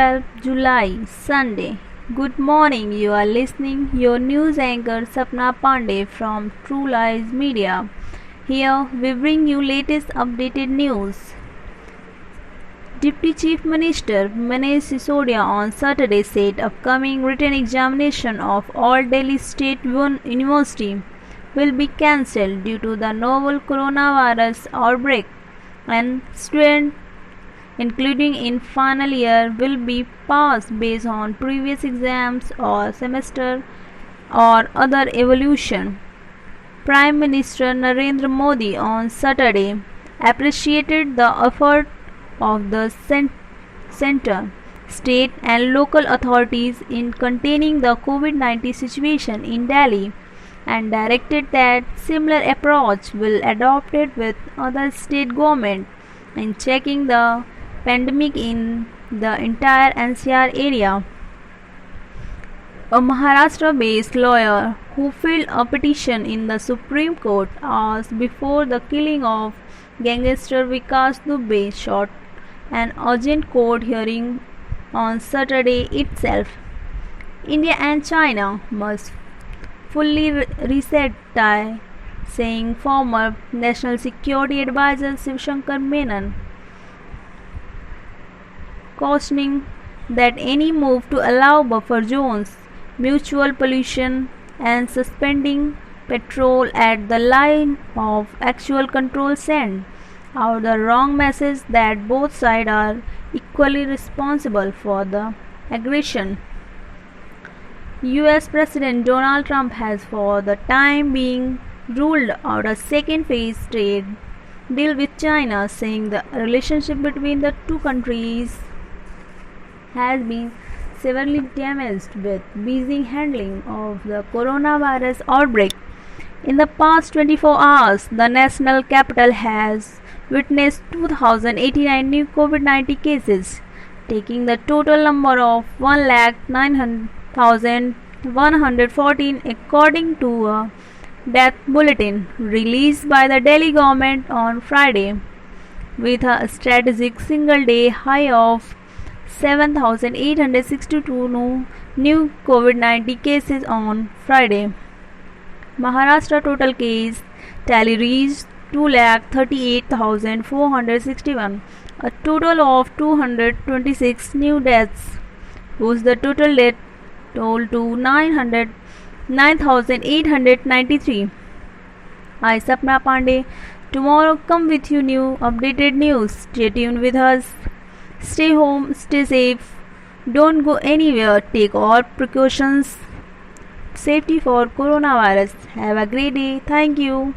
12th July, Sunday. Good morning. You are listening your news anchor Sapna Pandey from True Lies Media. Here we bring you latest updated news. Deputy Chief Minister Manish Sisodia on Saturday said upcoming written examination of all Delhi State University will be cancelled due to the novel coronavirus outbreak, and students including in final year will be passed based on previous exams or semester or other evaluation. Prime Minister Narendra Modi on Saturday appreciated the effort of the center, state and local authorities in containing the COVID-19 situation in Delhi and directed that similar approach will adopted with other state government in checking the pandemic in the entire NCR area. A Maharashtra-based lawyer who filed a petition in the Supreme Court asked before the killing of gangster Vikas Dubey sought an urgent court hearing on Saturday itself. India and China must fully reset ties, saying former National Security Advisor Shiv Shankar Menon, cautioning that any move to allow buffer zones, mutual pollution, and suspending patrol at the line of actual control send out the wrong message that both sides are equally responsible for the aggression. US President Donald Trump has for the time being ruled out a second phase trade deal with China, saying the relationship between the two countries has been severely damaged with Beijing handling of the coronavirus outbreak. In the past 24 hours, the national capital has witnessed 2,089 new COVID-19 cases, taking the total number of 1,09,114 according to a death bulletin released by the Delhi government on Friday, with a strategic single-day high of 7,862 new COVID-19 cases on Friday. Maharashtra total case tally reached 2,38,461, a total of 226 new deaths, whose the total death toll to 9,893. I Sapna Pandey. Tomorrow come with you new updated news. Stay tuned with us. Stay home, stay safe. Don't go anywhere. Take all precautions. Safety for coronavirus. Have a great day. Thank you.